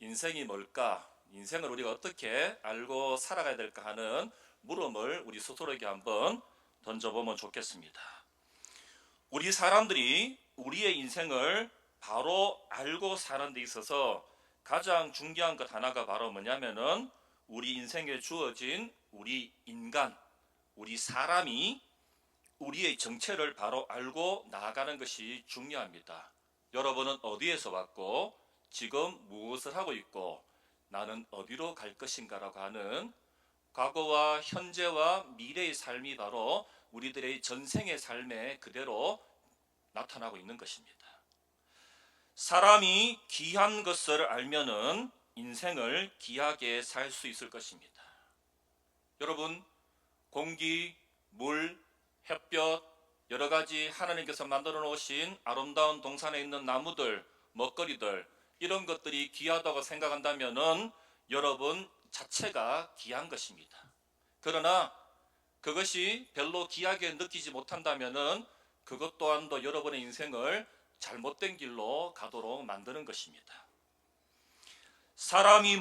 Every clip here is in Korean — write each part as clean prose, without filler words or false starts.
인생이 뭘까? 인생을 우리가 어떻게 알고 살아가야 될까 하는 물음을 우리 스스로에게 한번 던져보면 좋겠습니다. 우리 사람들이 우리의 인생을 바로 알고 사는 데 있어서 가장 중요한 것 하나가 바로 뭐냐면은 우리 인생에 주어진 우리 인간, 우리 사람이 우리의 정체를 바로 알고 나아가는 것이 중요합니다. 여러분은 어디에서 왔고 지금 무엇을 하고 있고 나는 어디로 갈 것인가라고 하는 과거와 현재와 미래의 삶이 바로 우리들의 전생의 삶에 그대로 나타나고 있는 것입니다. 사람이 귀한 것을 알면은 인생을 귀하게 살 수 있을 것입니다. 여러분, 공기, 물, 햇볕, 여러 가지 하나님께서 만들어 놓으신 아름다운 동산에 있는 나무들, 먹거리들, 이런 것들이 귀하다고 생각한다면은 여러분 자체가 귀한 것입니다. 그러나 그것이 별로 귀하게 느끼지 못한다면은 그것 또한도 여러분의 인생을 잘못된 길로 가도록 만드는 것입니다. 사람이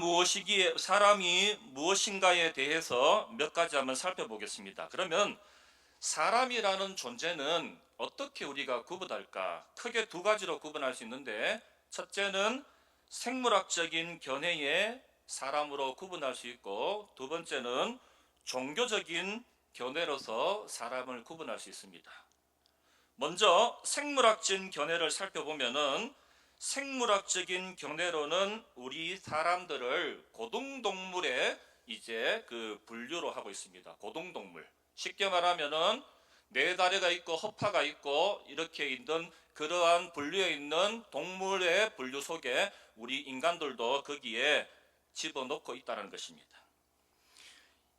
무엇인가에 대해서 몇 가지 한번 살펴보겠습니다. 그러면 사람이라는 존재는 어떻게 우리가 구분할까? 크게 두 가지로 구분할 수 있는데, 첫째는 생물학적인 견해의 사람으로 구분할 수 있고, 두 번째는 종교적인 견해로서 사람을 구분할 수 있습니다. 먼저 생물학적인 견해를 살펴보면은, 생물학적인 견해로는 우리 사람들을 고등동물의 분류로 하고 있습니다. 고등동물. 쉽게 말하면은 네 다리가 있고 허파가 있고 이렇게 있는 그러한 분류에 있는 동물의 분류 속에 우리 인간들도 거기에 집어넣고 있다는 것입니다.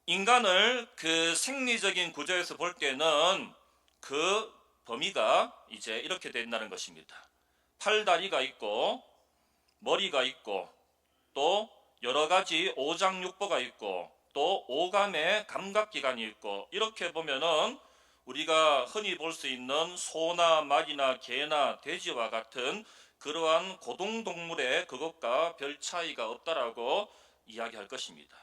인간을 그 생리적인 구조에서 볼 때는 그 범위가 이렇게 된다는 것입니다. 팔다리가 있고 머리가 있고 또 여러 가지 오장육부가 있고 또 오감의 감각기관이 있고, 이렇게 보면은 우리가 흔히 볼 수 있는 소나 말이나 개나 돼지와 같은 그러한 고등동물의 그것과 별 차이가 없다라고 이야기할 것입니다.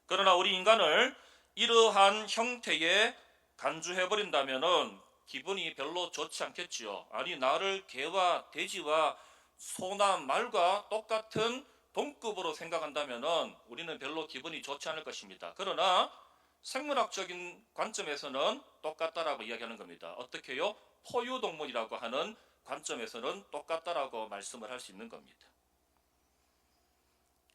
그러나 우리 인간을 이러한 형태에 간주해버린다면은 기분이 별로 좋지 않겠지요. 아니, 나를 개와 돼지와 소나 말과 똑같은 동급으로 생각한다면 우리는 별로 기분이 좋지 않을 것입니다. 그러나 생물학적인 관점에서는 똑같다라고 이야기하는 겁니다. 어떻게요? 포유동물이라고 하는 관점에서는 똑같다라고 말씀을 할 수 있는 겁니다.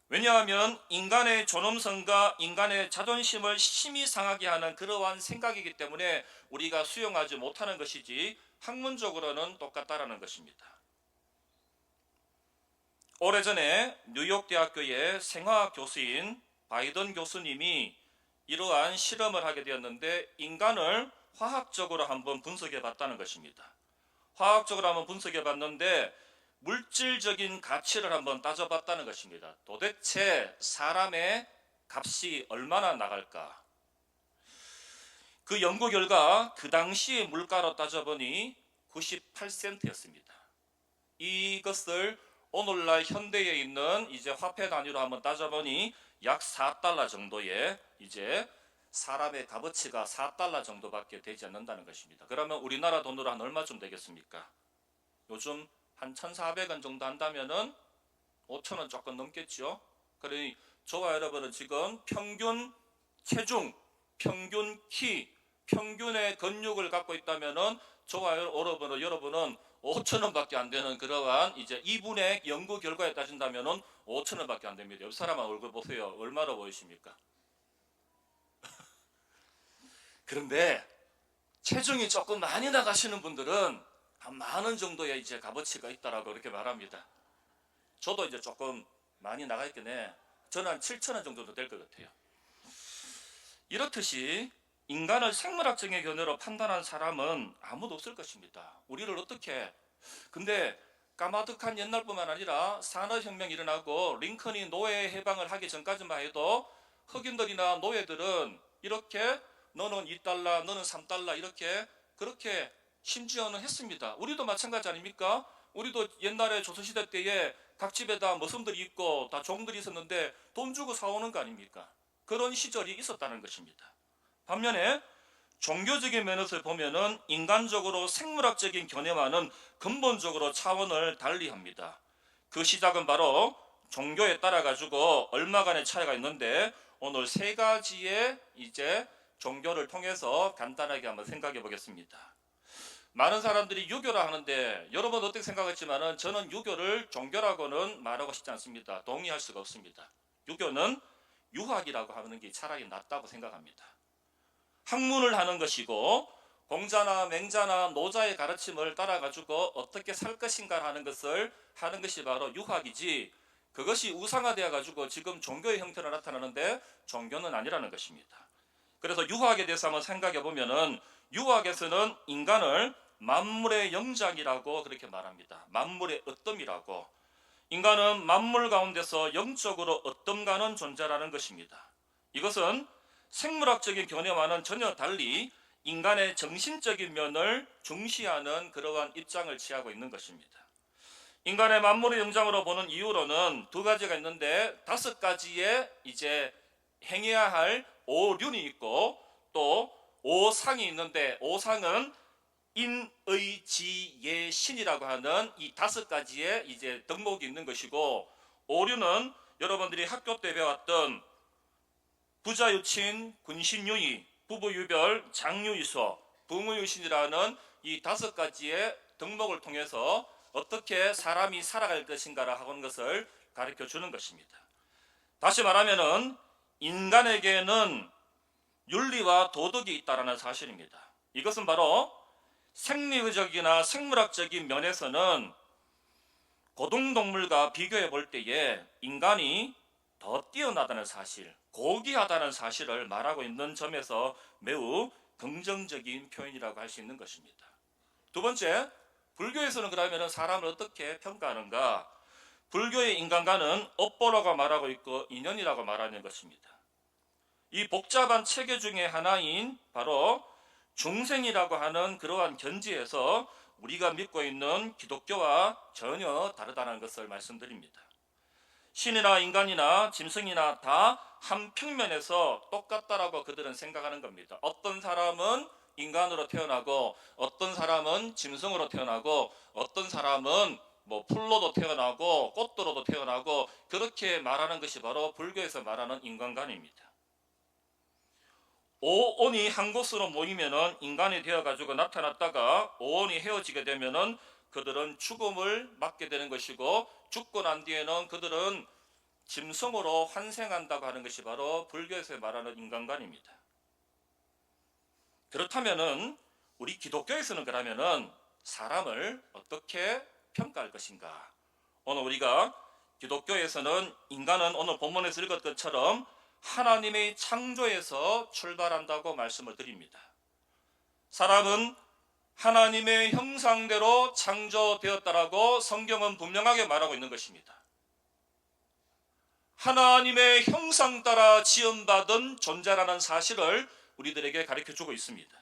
왜냐하면 인간의 존엄성과 인간의 자존심을 심히 상하게 하는 그러한 생각이기 때문에 우리가 수용하지 못하는 것이지 학문적으로는 똑같다라는 것입니다. 오래전에 뉴욕 대학교의 생화학 교수인 바이든 교수님이 이러한 실험을 하게 되었는데, 인간을 화학적으로 한번 분석해 봤다는 것입니다. 화학적으로 한번 분석해 봤는데 물질적인 가치를 한번 따져봤다는 것입니다. 도대체 사람의 값이 얼마나 나갈까? 그 연구 결과 그 당시 물가로 따져보니 98센트였습니다. 이것을 오늘날 현대에 있는 화폐 단위로 한번 따져보니 약 4달러 정도의 사람의 값어치가 4달러 정도밖에 되지 않는다는 것입니다. 그러면 우리나라 돈으로 한 얼마쯤 되겠습니까? 요즘 한 1,400원 정도 한다면은 5,000원 조금 넘겠죠. 그러니 저와 여러분은 지금 평균 체중, 평균 키, 평균의 근육을 갖고 있다면은 저와 여러분은 5,000원밖에 안 되는 그러한 2분의 연구 결과에 따진다면은 5,000원밖에 안 됩니다. 옆 사람 얼굴 보세요. 얼마나 보이십니까? 그런데 체중이 조금 많이 나가시는 분들은 한 10,000원 정도의 값어치가 있다라고 그렇게 말합니다. 저도 조금 많이 나가 있긴 해. 저는 한 7,000원 정도도 될 것 같아요. 이렇듯이 인간을 생물학적인 견해로 판단한 사람은 아무도 없을 것입니다. 우리를 어떻게, 근데 까마득한 옛날뿐만 아니라 산업혁명이 일어나고 링컨이 노예 해방을 하기 전까지만 해도 흑인들이나 노예들은 이렇게 너는 2달러, 너는 3달러 이렇게 그렇게 심지어는 했습니다. 우리도 마찬가지 아닙니까? 우리도 옛날에 조선시대 때에 각 집에 다 머슴들이 있고 다 종들이 있었는데 돈 주고 사오는 거 아닙니까? 그런 시절이 있었다는 것입니다. 반면에 종교적인 면에서 보면은 인간적으로 생물학적인 견해와는 근본적으로 차원을 달리합니다. 그 시작은 바로 종교에 따라 가지고 얼마간의 차이가 있는데 오늘 세 가지의 이제 종교를 통해서 간단하게 한번 생각해 보겠습니다. 많은 사람들이 유교라 하는데 여러분 어떻게 생각했지만은 저는 유교를 종교라고는 말하고 싶지 않습니다. 동의할 수가 없습니다. 유교는 유학이라고 하는 게 차라리 낫다고 생각합니다. 학문을 하는 것이고 공자나 맹자나 노자의 가르침을 따라가지고 어떻게 살 것인가 하는 것을 하는 것이 바로 유학이지, 그것이 우상화되어 가지고 지금 종교의 형태로 나타나는데 종교는 아니라는 것입니다. 그래서 유학에 대해서 한번 생각해 보면은 유학에서는 인간을 만물의 영장이라고 그렇게 말합니다. 만물의 어뜸이라고. 인간은 만물 가운데서 영적으로 어뜸가는 존재라는 것입니다. 이것은 생물학적인 견해와는 전혀 달리 인간의 정신적인 면을 중시하는 그러한 입장을 취하고 있는 것입니다. 인간의 만물의 영장으로 보는 이유로는 두 가지가 있는데 5가지의 이제 행해야 할 오륜이 있고 또 오상이 있는데, 오상은 인의 지예 신이라고 하는 이 5가지의 이제 덕목이 있는 것이고, 오륜은 여러분들이 학교 때 배웠던 부자유친, 군신유의, 부부유별, 장유이소, 부무유신이라는 이 5가지의 덕목을 통해서 어떻게 사람이 살아갈 것인가를 하는 것을 가르쳐 주는 것입니다. 다시 말하면은 인간에게는 윤리와 도덕이 있다는 사실입니다. 이것은 바로 생리적이나 생물학적인 면에서는 고등동물과 비교해 볼 때에 인간이 더 뛰어나다는 사실, 고귀하다는 사실을 말하고 있는 점에서 매우 긍정적인 표현이라고 할 수 있는 것입니다. 두 번째, 불교에서는 그러면 사람을 어떻게 평가하는가? 불교의 인간관은 업보라고 말하고 있고 인연이라고 말하는 것입니다. 이 복잡한 체계 중에 하나인 바로 중생이라고 하는 그러한 견지에서 우리가 믿고 있는 기독교와 전혀 다르다는 것을 말씀드립니다. 신이나 인간이나 짐승이나 다 한 평면에서 똑같다라고 그들은 생각하는 겁니다. 어떤 사람은 인간으로 태어나고 어떤 사람은 짐승으로 태어나고 어떤 사람은 뭐 풀로도 태어나고 꽃도로도 태어나고, 그렇게 말하는 것이 바로 불교에서 말하는 인간관입니다. 오온이 한 곳으로 모이면은 인간이 되어가지고 나타났다가 오온이 헤어지게 되면은 그들은 죽음을 맞게 되는 것이고, 죽고 난 뒤에는 그들은 짐승으로 환생한다고 하는 것이 바로 불교에서 말하는 인간관입니다. 그렇다면은 우리 기독교에서는 그러면은 사람을 어떻게 평가할 것인가? 오늘 우리가 기독교에서는 인간은 오늘 본문에서 읽었던 것처럼 하나님의 창조에서 출발한다고 말씀을 드립니다. 사람은 하나님의 형상대로 창조되었다라고 성경은 분명하게 말하고 있는 것입니다. 하나님의 형상 따라 지음받은 존재라는 사실을 우리들에게 가르쳐주고 있습니다.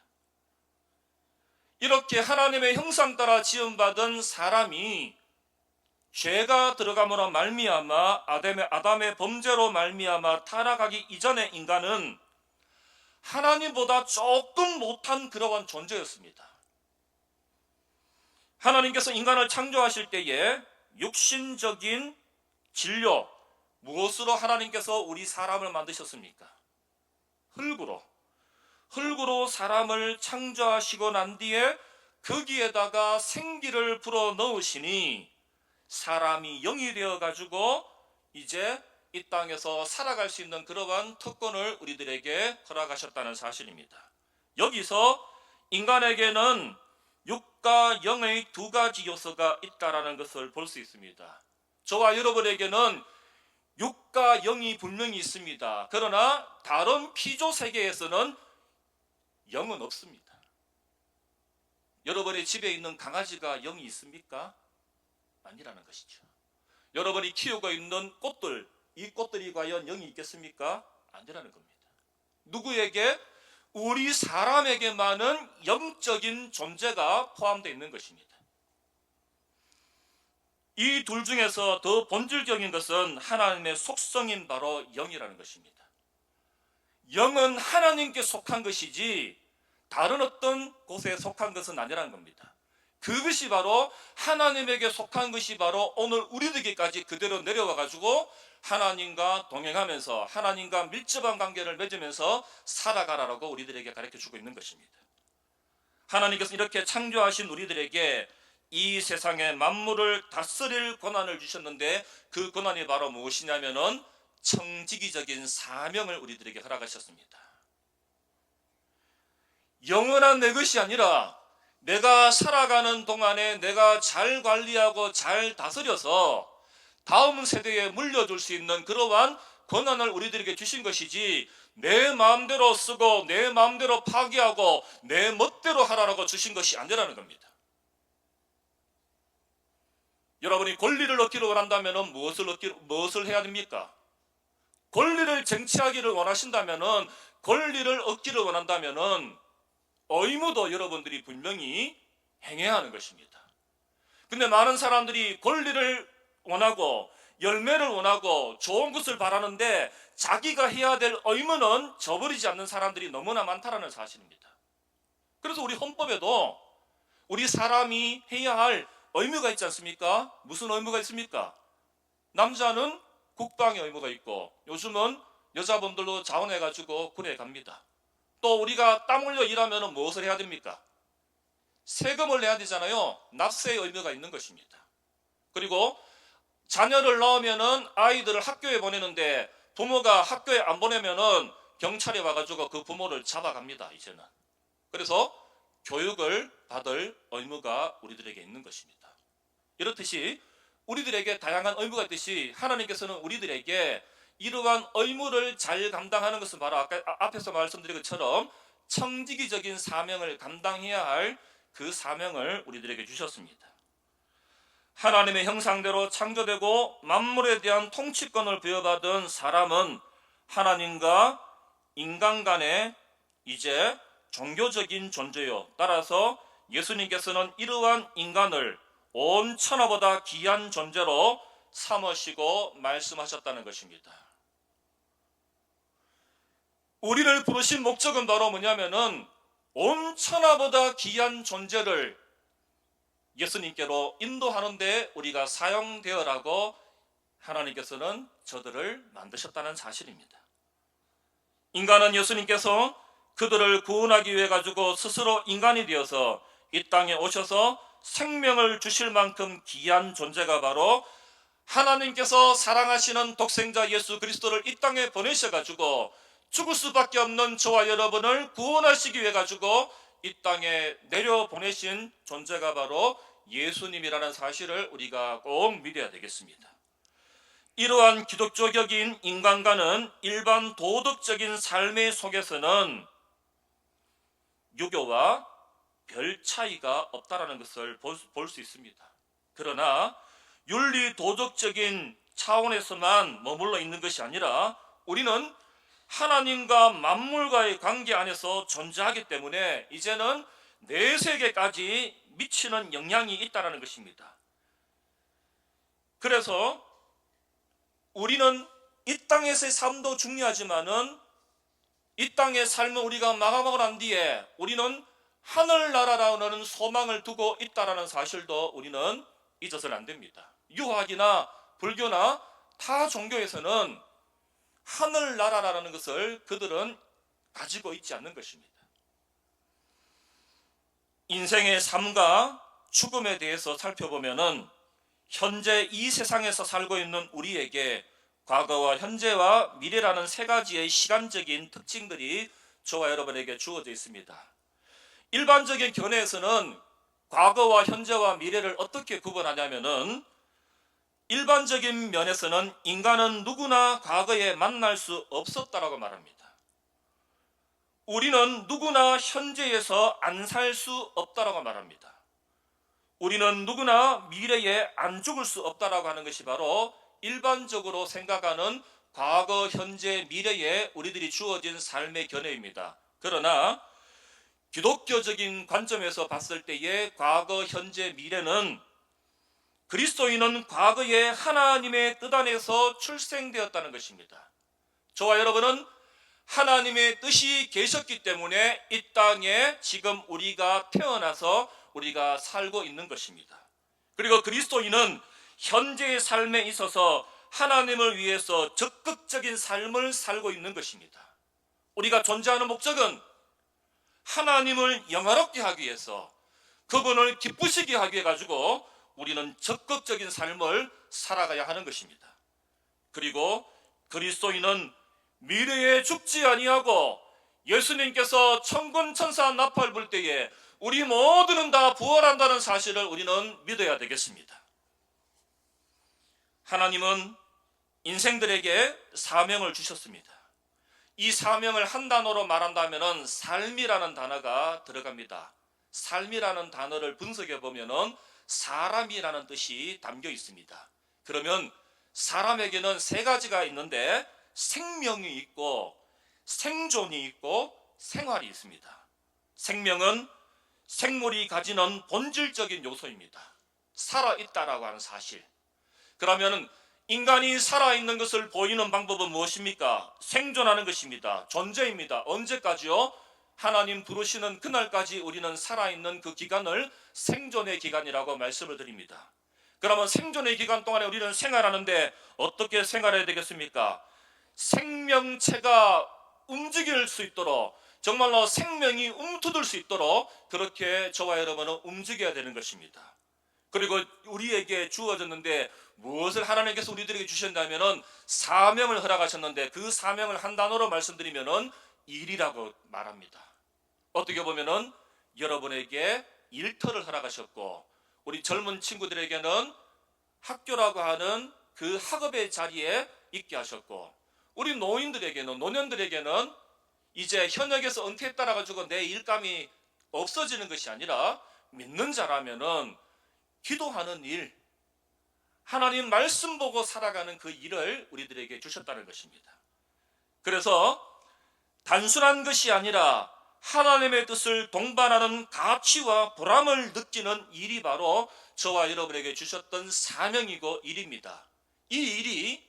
이렇게 하나님의 형상 따라 지음받은 사람이 죄가 들어감으로 말미암아 아담의 범죄로 말미암아 타락하기 이전의 인간은 하나님보다 조금 못한 그러한 존재였습니다. 하나님께서 인간을 창조하실 때에 육신적인 진료, 무엇으로 하나님께서 우리 사람을 만드셨습니까? 흙으로 사람을 창조하시고 난 뒤에 거기에다가 생기를 불어 넣으시니 사람이 영이 되어 가지고 이제 이 땅에서 살아갈 수 있는 그러한 특권을 우리들에게 허락하셨다는 사실입니다. 여기서 인간에게는 육과 영의 2가지 요소가 있다라는 것을 볼 수 있습니다. 저와 여러분에게는 육과 영이 분명히 있습니다. 그러나 다른 피조 세계에서는 영은 없습니다. 여러분의 집에 있는 강아지가 영이 있습니까? 아니라는 것이죠. 여러분이 키우고 있는 꽃들, 이 꽃들이 과연 영이 있겠습니까? 아니라는 겁니다. 누구에게? 우리 사람에게만은 영적인 존재가 포함되어 있는 것입니다. 이 둘 중에서 더 본질적인 것은 하나님의 속성인 바로 영이라는 것입니다. 영은 하나님께 속한 것이지 다른 어떤 곳에 속한 것은 아니라는 겁니다. 그것이 바로 하나님에게 속한 것이 바로 오늘 우리들에게까지 그대로 내려와 가지고 하나님과 동행하면서 하나님과 밀접한 관계를 맺으면서 살아가라라고 우리들에게 가르쳐주고 있는 것입니다. 하나님께서 이렇게 창조하신 우리들에게 이 세상의 만물을 다스릴 권한을 주셨는데 그 권한이 바로 무엇이냐면은 청지기적인 사명을 우리들에게 허락하셨습니다. 영원한 내 것이 아니라 내가 살아가는 동안에 내가 잘 관리하고 잘 다스려서 다음 세대에 물려줄 수 있는 그러한 권한을 우리들에게 주신 것이지 내 마음대로 쓰고 내 마음대로 파기하고 내 멋대로 하라고 주신 것이 아니라는 겁니다. 여러분이 권리를 얻기를 원한다면 무엇을 해야 됩니까? 권리를 쟁취하기를 원하신다면 권리를 얻기를 원한다면 의무도 여러분들이 분명히 행해야 하는 것입니다. 근데 많은 사람들이 권리를 원하고 열매를 원하고 좋은 것을 바라는데 자기가 해야 될 의무는 저버리지 않는 사람들이 너무나 많다는 사실입니다. 그래서 우리 헌법에도 우리 사람이 해야 할 의무가 있지 않습니까? 무슨 의무가 있습니까? 남자는 국방의 의무가 있고 요즘은 여자분들도 자원해가지고 군에 갑니다. 또 우리가 땀 흘려 일하면 무엇을 해야 됩니까? 세금을 내야 되잖아요. 납세의 의무가 있는 것입니다. 그리고 자녀를 낳으면은 아이들을 학교에 보내는데 부모가 학교에 안 보내면은 경찰이 와가지고 그 부모를 잡아갑니다. 이제는. 그래서 교육을 받을 의무가 우리들에게 있는 것입니다. 이렇듯이 우리들에게 다양한 의무가 있듯이 하나님께서는 우리들에게 이러한 의무를 잘 감당하는 것은 바로 아까 앞에서 말씀드린 것처럼 청지기적인 사명을 감당해야 할 그 사명을 우리들에게 주셨습니다. 하나님의 형상대로 창조되고 만물에 대한 통치권을 부여받은 사람은 하나님과 인간 간의 이제 종교적인 존재요. 따라서 예수님께서는 이러한 인간을 온 천하보다 귀한 존재로 삼으시고 말씀하셨다는 것입니다. 우리를 부르신 목적은 바로 뭐냐면은 온 천하보다 귀한 존재를 예수님께로 인도하는데 우리가 사용되어라고 하나님께서는 저들을 만드셨다는 사실입니다. 인간은 예수님께서 그들을 구원하기 위해 가지고 스스로 인간이 되어서 이 땅에 오셔서 생명을 주실 만큼 귀한 존재가 바로 하나님께서 사랑하시는 독생자 예수 그리스도를 이 땅에 보내셔가지고 죽을 수밖에 없는 저와 여러분을 구원하시기 위해 가지고 이 땅에 내려보내신 존재가 바로 예수님이라는 사실을 우리가 꼭 믿어야 되겠습니다. 이러한 기독교적인 인간과는 일반 도덕적인 삶의 속에서는 유교와 별 차이가 없다라는 것을 볼 수 있습니다. 그러나 윤리 도덕적인 차원에서만 머물러 있는 것이 아니라 우리는 하나님과 만물과의 관계 안에서 존재하기 때문에 이제는 내 세계까지 미치는 영향이 있다는 것입니다. 그래서 우리는 이 땅에서의 삶도 중요하지만은 이 땅의 삶을 우리가 마감하고 난 뒤에 우리는 하늘나라라는 소망을 두고 있다는 사실도 우리는 잊어서는 안 됩니다. 유학이나 불교나 타 종교에서는 하늘나라라는 것을 그들은 가지고 있지 않는 것입니다. 인생의 삶과 죽음에 대해서 살펴보면은 현재 이 세상에서 살고 있는 우리에게 과거와 현재와 미래라는 세 가지의 시간적인 특징들이 저와 여러분에게 주어져 있습니다. 일반적인 견해에서는 과거와 현재와 미래를 어떻게 구분하냐면은 일반적인 면에서는 인간은 누구나 과거에 만날 수 없었다라고 말합니다. 우리는 누구나 현재에서 안 살 수 없다라고 말합니다. 우리는 누구나 미래에 안 죽을 수 없다라고 하는 것이 바로 일반적으로 생각하는 과거, 현재, 미래에 우리들이 주어진 삶의 견해입니다. 그러나 기독교적인 관점에서 봤을 때의 과거, 현재, 미래는 그리스도인은 과거에 하나님의 뜻 안에서 출생되었다는 것입니다. 저와 여러분은 하나님의 뜻이 계셨기 때문에 이 땅에 지금 우리가 태어나서 우리가 살고 있는 것입니다. 그리고 그리스도인은 현재의 삶에 있어서 하나님을 위해서 적극적인 삶을 살고 있는 것입니다. 우리가 존재하는 목적은 하나님을 영화롭게 하기 위해서, 그분을 기쁘시게 하기 위해 가지고 우리는 적극적인 삶을 살아가야 하는 것입니다. 그리고 그리스도인은 미래에 죽지 아니하고 예수님께서 천군천사 나팔 불 때에 우리 모두는 다 부활한다는 사실을 우리는 믿어야 되겠습니다. 하나님은 인생들에게 사명을 주셨습니다. 이 사명을 한 단어로 말한다면 삶이라는 단어가 들어갑니다. 삶이라는 단어를 분석해 보면 사람이라는 뜻이 담겨 있습니다. 그러면 사람에게는 세 가지가 있는데 생명이 있고 생존이 있고 생활이 있습니다. 생명은 생물이 가지는 본질적인 요소입니다. 살아있다라고 하는 사실. 그러면 인간이 살아있는 것을 보이는 방법은 무엇입니까? 생존하는 것입니다. 존재입니다. 언제까지요? 하나님 부르시는 그날까지 우리는 살아있는 그 기간을 생존의 기간이라고 말씀을 드립니다. 그러면 생존의 기간 동안에 우리는 생활하는데 어떻게 생활해야 되겠습니까? 생명체가 움직일 수 있도록, 정말로 생명이 움트들 수 있도록 그렇게 저와 여러분은 움직여야 되는 것입니다. 그리고 우리에게 주어졌는데 무엇을 하나님께서 우리들에게 주셨다면 사명을 허락하셨는데, 그 사명을 한 단어로 말씀드리면 일이라고 말합니다. 어떻게 보면 여러분에게 일터를 허락하셨고, 우리 젊은 친구들에게는 학교라고 하는 그 학업의 자리에 있게 하셨고, 우리 노년들에게는 이제 현역에서 은퇴했다라 가지고 내 일감이 없어지는 것이 아니라 믿는 자라면은 기도하는 일, 하나님 말씀 보고 살아가는 그 일을 우리들에게 주셨다는 것입니다. 그래서 단순한 것이 아니라 하나님의 뜻을 동반하는 가치와 보람을 느끼는 일이 바로 저와 여러분에게 주셨던 사명이고 일입니다. 이 일이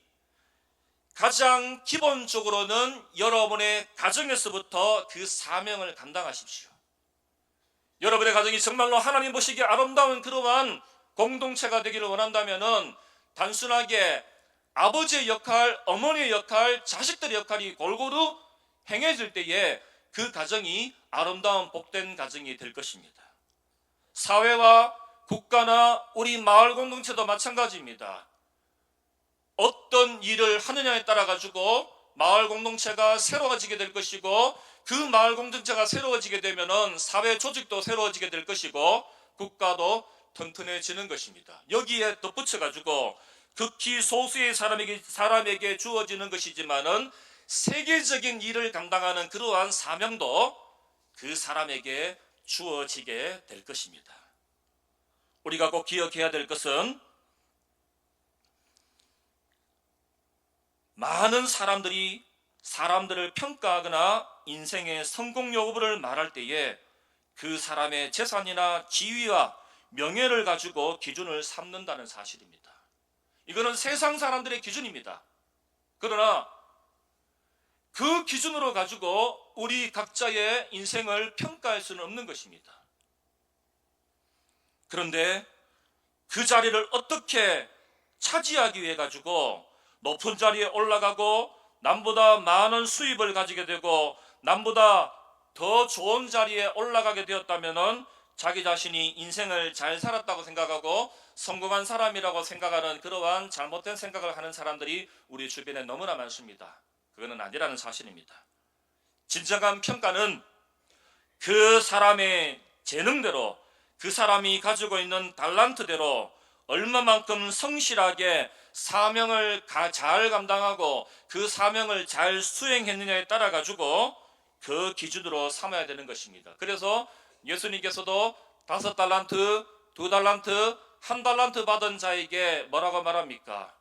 가장 기본적으로는 여러분의 가정에서부터 그 사명을 감당하십시오. 여러분의 가정이 정말로 하나님 보시기에 아름다운 그러한 공동체가 되기를 원한다면 단순하게 아버지의 역할, 어머니의 역할, 자식들의 역할이 골고루 행해질 때에 그 가정이 아름다운 복된 가정이 될 것입니다. 사회와 국가나 우리 마을 공동체도 마찬가지입니다. 어떤 일을 하느냐에 따라 가지고 마을 공동체가 새로워지게 될 것이고, 그 마을 공동체가 새로워지게 되면은 사회 조직도 새로워지게 될 것이고 국가도 튼튼해지는 것입니다. 여기에 덧붙여 가지고 극히 소수의 사람에게 주어지는 것이지만은 세계적인 일을 감당하는 그러한 사명도 그 사람에게 주어지게 될 것입니다. 우리가 꼭 기억해야 될 것은, 많은 사람들이 사람들을 평가하거나 인생의 성공 여부를 말할 때에 그 사람의 재산이나 지위와 명예를 가지고 기준을 삼는다는 사실입니다. 이거는 세상 사람들의 기준입니다. 그러나 그 기준으로 가지고 우리 각자의 인생을 평가할 수는 없는 것입니다. 그런데 그 자리를 어떻게 차지하기 위해 가지고 높은 자리에 올라가고 남보다 많은 수입을 가지게 되고 남보다 더 좋은 자리에 올라가게 되었다면은 자기 자신이 인생을 잘 살았다고 생각하고 성공한 사람이라고 생각하는 그러한 잘못된 생각을 하는 사람들이 우리 주변에 너무나 많습니다. 그거는 아니라는 사실입니다. 진정한 평가는 그 사람의 재능대로, 그 사람이 가지고 있는 달란트대로 얼마만큼 성실하게 사명을 잘 감당하고 그 사명을 잘 수행했느냐에 따라 가지고 그 기준으로 삼아야 되는 것입니다. 그래서 예수님께서도 5달란트, 2달란트, 1달란트 받은 자에게 뭐라고 말합니까?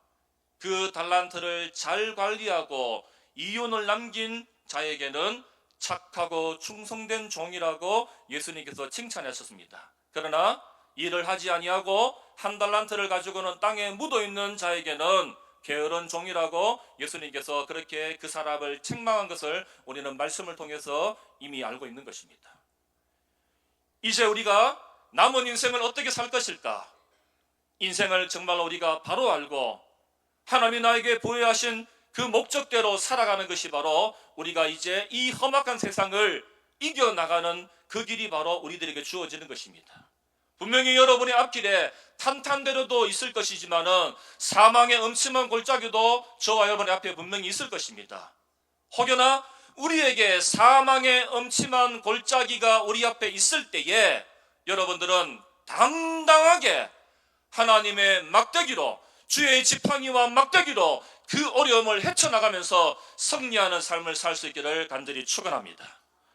그 달란트를 잘 관리하고 이윤을 남긴 자에게는 착하고 충성된 종이라고 예수님께서 칭찬하셨습니다. 그러나 일을 하지 아니하고 한 달란트를 가지고는 땅에 묻어 있는 자에게는 게으른 종이라고 예수님께서 그렇게 그 사람을 책망한 것을 우리는 말씀을 통해서 이미 알고 있는 것입니다. 이제 우리가 남은 인생을 어떻게 살 것일까? 인생을 정말로 우리가 바로 알고 하나님이 나에게 부여하신 그 목적대로 살아가는 것이 바로 우리가 이제 이 험악한 세상을 이겨나가는 그 길이 바로 우리들에게 주어지는 것입니다. 분명히 여러분의 앞길에 탄탄대로도 있을 것이지만은 사망의 음침한 골짜기도 저와 여러분의 앞에 분명히 있을 것입니다. 혹여나 우리에게 사망의 음침한 골짜기가 우리 앞에 있을 때에 여러분들은 당당하게 하나님의 막대기로, 주의 지팡이와 막대기로 그 어려움을 헤쳐나가면서 승리하는 삶을 살 수 있기를 간절히 축원합니다.